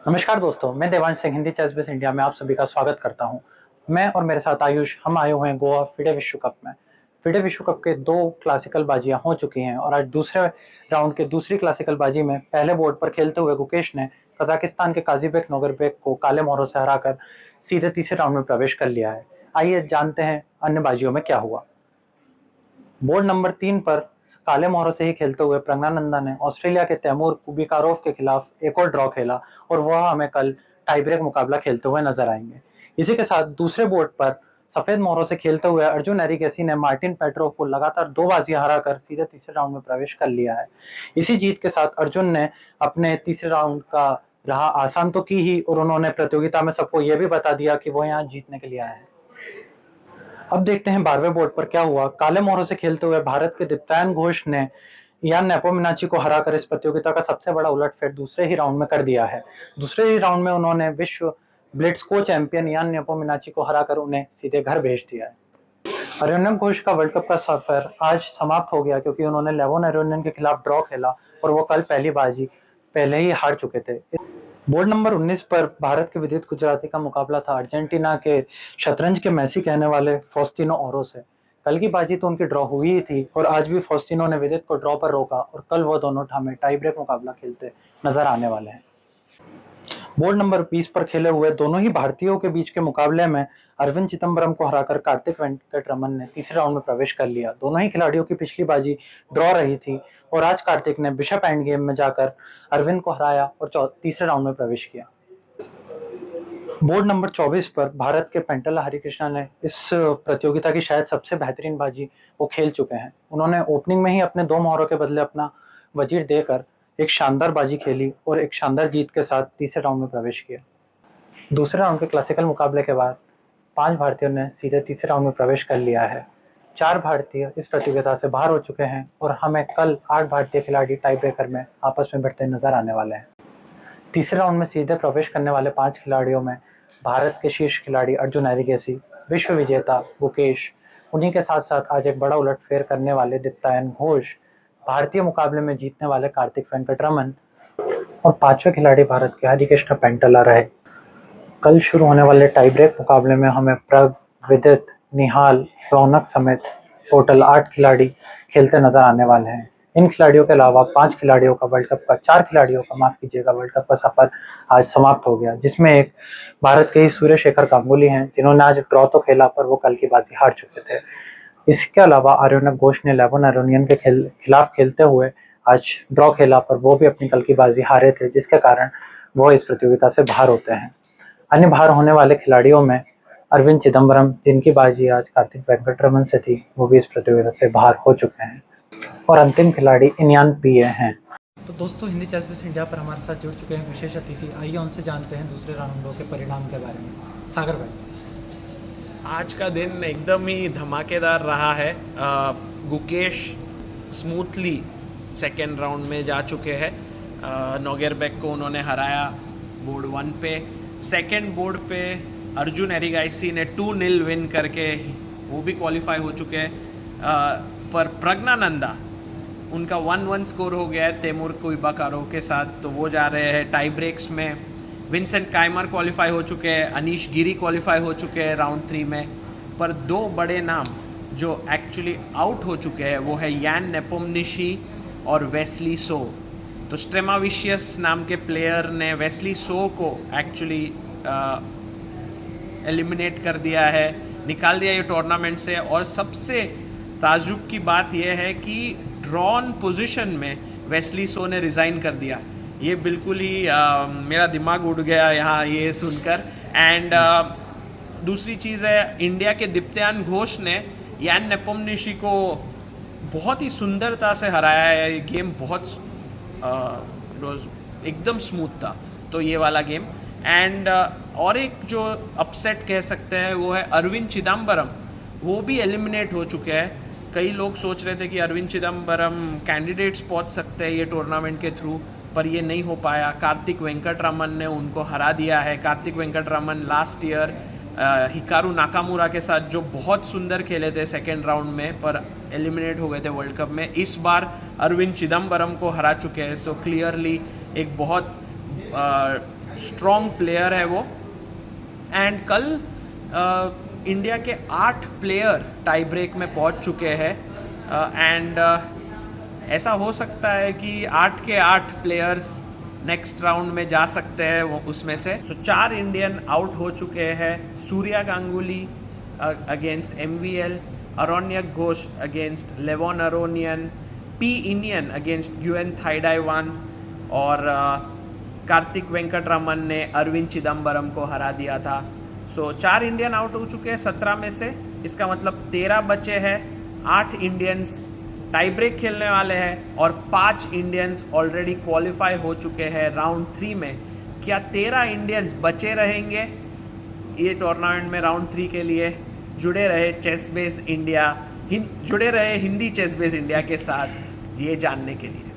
नमस्कार दोस्तों, मैं Devansh Singh Hindi ChessBase India में आप सभी का स्वागत करता हूं। मैं और मेरे साथ आयुष हम आए हुए हैं गोवा फिडे विश्व कप में। फिडे विश्व कप के 2 क्लासिकल बाजियां हो चुकी हैं और आज दूसरे राउंड के दूसरी क्लासिकल बाजी में पहले बोर्ड पर खेलते हुए गुकेश ने कजाकिस्तान के काजीबेक नोगरबेक को काले मोहरों से हराकर सीधे तीसरे राउंड में प्रवेश कर लिया है। आइए जानते हैं अन्य बाजियों में क्या हुआ। बोर्ड नंबर 3 पर काले मोहरों से ही खेलते हुए प्रज्ञानंदा ने ऑस्ट्रेलिया के तैमूर कुबिकारोव के खिलाफ एक और ड्रॉ खेला और वह हमें कल टाइब्रेक मुकाबला खेलते हुए नजर आएंगे। इसी के साथ दूसरे बोर्ड पर सफेद मोहरों से खेलते हुए अर्जुन एरिगेसी ने मार्टिन पेट्रोव को लगातार 2 बाजियां हराकर सीधे तीसरे राउंड में प्रवेश कर लिया है। इसी जीत के साथ अर्जुन ने अपने तीसरे राउंड का राह आसान तो की ही और उन्होंने प्रतियोगिता में सबको यह भी बता दिया कि वो यहाँ जीतने के लिए आए हैं। अब देखते हैं 12वें बोर्ड पर क्या हुआ। काले मोहरों से खेलते हुए भारत के दीप्तायन घोष ने यान नेपोमिनाची को हराकर इस प्रतियोगिता का सबसे बड़ा उलटफेर दूसरे ही राउंड में कर दिया है। दूसरे ही राउंड में उन्होंने विश्व ब्लिट्जको चैंपियन यान नेपोमिनाची को हराकर उन्हें सीधे घर भेज दिया है। अरियन्नम घोष का वर्ल्ड कप का सफर आज समाप्त हो गया क्योंकि उन्होंने लेवोन अरियन्नन के खिलाफ ड्रॉ खेला और वो कल पहली बाजी पहले ही हार चुके थे। बोर्ड नंबर 19 पर भारत के विदित गुजराती का मुकाबला था अर्जेंटीना के शतरंज के मेसी कहने वाले फॉस्टिनो ओरो से। कल की बाजी तो उनकी ड्रॉ हुई ही थी और आज भी फॉस्टिनो ने विदित को ड्रॉ पर रोका और कल वो दोनों ठामे टाई ब्रेक मुकाबला खेलते नजर आने वाले हैं। बोर्ड नंबर 20 पर खेले हुए दोनों ही भारतीयों के बीच के मुकाबले में अरविंद चिदम्बरम को हराकर कार्तिक वेंकटरमन ने तीसरे राउंड में प्रवेश कर लिया। दोनों ही खिलाड़ियों की पिछली बाजी ड्रॉ रही थी और आज कार्तिक ने बिशप एंड गेम में जाकर अरविंद को हराया और तीसरे राउंड में प्रवेश किया। बोर्ड नंबर 24 पर भारत के पेंटला हरिकृष्णा ने इस प्रतियोगिता की शायद सबसे बेहतरीन बाजी वो खेल चुके हैं। उन्होंने ओपनिंग में ही अपने 2 मोहरों के बदले अपना वजीर देकर एक शानदार बाजी खेली और एक शानदार जीत के साथ तीसरे राउंड में प्रवेश किया। दूसरे राउंड के क्लासिकल मुकाबले के बाद 5 भारतीयों ने सीधे तीसरे राउंड में प्रवेश कर लिया है। 4 भारतीय इस प्रतियोगिता से बाहर हो चुके हैं और हमें कल 8 भारतीय खिलाड़ी टाई ब्रेकर में आपस में भिड़ते नजर आने वाले हैं। तीसरे राउंड में सीधे प्रवेश करने वाले 5 खिलाड़ियों में भारत के शीर्ष खिलाड़ी अर्जुन एरिगेसी, विश्व विजेता गुकेश, उन्हीं के साथ साथ आज एक बड़ा उलटफेर करने वाले दीप्तायन घोष, भारतीय मुकाबले में जीतने वाले कार्तिक वेंकटरमन और 5वें खिलाड़ी भारत के हरिकृष्ण पेंटला रहे। कल शुरू होने वाले टाई ब्रेक मुकाबले में हमें प्रग, विदित, निहाल, रौनक समेत टोटल 8 खिलाड़ी खेलते नजर आने वाले हैं। इन खिलाड़ियों के अलावा 5 खिलाड़ियों का वर्ल्ड कप का 4 खिलाड़ियों का माफ कीजिएगा वर्ल्ड कप का सफर आज समाप्त हो गया, जिसमें एक भारत के ही सूर्य शेखर गांगुली हैं जिन्होंने आज ड्रॉ तो खेला पर वो कल की बाजी हार चुके थे। इसके अलावा आर्यनक घोष ने लेवोन अरोनियन के खिलाफ खेलते हुए आज ड्रॉ खेला पर वो भी अपनी कल की बाजी हारे थे, जिसके कारण वो इस प्रतियोगिता से बाहर होते हैं। अन्य बाहर होने वाले खिलाड़ियों में अरविंद चिदम्बरम, जिनकी बाजी आज कार्तिक वेंकटरमन से थी, वो भी इस प्रतियोगिता से बाहर हो चुके हैं और अंतिम खिलाड़ी इनियान पीए हैं। तो दोस्तों, हिंदी चेस बेस इंडिया पर हमारे साथ जुड़ चुके हैं विशेष अतिथि। आइए उनसे जानते हैं दूसरे राउंडों के परिणाम के बारे में। सागर भाई, आज का दिन एकदम ही धमाकेदार रहा है। गुकेश स्मूथली सेकेंड राउंड में जा चुके हैं। नोगरबेक को उन्होंने हराया बोर्ड 1 पे। सेकेंड बोर्ड पे अर्जुन एरिगाइसी ने 2-0 विन करके वो भी क्वालिफाई हो चुके हैं। पर प्रज्ञानंदा, उनका 1-1 स्कोर हो गया है तैमूर कुबिकारोव के साथ, तो वो जा रहे हैं टाई ब्रेक्स में। विंसेंट काइमर क्वालिफाई हो चुके हैं, अनीश गिरी क्वालिफाई हो चुके हैं राउंड 3 में। पर 2 बड़े नाम जो एक्चुअली आउट हो चुके हैं वो है यान नेपोमिनाची और वेस्ली सो। तो स्ट्रेमाविशियस नाम के प्लेयर ने वेस्ली सो को एक्चुअली एलिमिनेट कर दिया है, निकाल दिया ये टूर्नामेंट से। और सबसे ताज्जुब की बात यह है कि ड्रॉन पोजीशन में वेस्ली सो ने रिज़ाइन कर दिया। ये बिल्कुल ही मेरा दिमाग उड़ गया यहाँ ये सुनकर। एंड दूसरी चीज़ है, इंडिया के दीप्तायन घोष ने यान नेपोमिनाची को बहुत ही सुंदरता से हराया है। ये गेम बहुत एकदम स्मूथ था, तो ये वाला गेम। एंड और एक जो अपसेट कह सकते हैं वो है अरविंद चिदम्बरम, वो भी एलिमिनेट हो चुके हैं। कई लोग सोच रहे थे कि अरविंद चिदम्बरम कैंडिडेट्स पहुंच सकते हैं ये टूर्नामेंट के थ्रू, पर ये नहीं हो पाया। कार्तिक वेंकटरमन ने उनको हरा दिया है। Kartik Venkataraman last year Hikaru Nakamura के साथ जो बहुत सुंदर खेले थे सेकेंड राउंड में, पर एलिमिनेट हो गए थे वर्ल्ड कप में। इस बार अरविंद चिदम्बरम को हरा चुके हैं। सो क्लियरली एक बहुत स्ट्रॉन्ग प्लेयर है वो। एंड कल इंडिया के 8 प्लेयर टाई ब्रेक में पहुंच चुके हैं एंड ऐसा हो सकता है कि 8 के 8 प्लेयर्स नेक्स्ट राउंड में जा सकते हैं वो उसमें से। सो 4 इंडियन आउट हो चुके हैं। Surya Ganguly against MVL, Aronyak Ghosh against Levon Aronian, P इंडियन अगेंस्ट ग्युएन थाइडाईवान और कार्तिक वेंकटरमन ने अरविंद चिदम्बरम को हरा दिया था। सो 4 इंडियन आउट हो चुके हैं 17 में से। इसका मतलब 13 बचे हैं। 8 इंडियंस टाई ब्रेक खेलने वाले हैं और 5 इंडियंस ऑलरेडी क्वालिफाई हो चुके हैं राउंड 3 में। क्या 13 इंडियंस बचे रहेंगे ये टूर्नामेंट में राउंड 3 के लिए? जुड़े रहे चेस बेस इंडिया, जुड़े रहे हिंदी चेस बेस इंडिया के साथ ये जानने के लिए।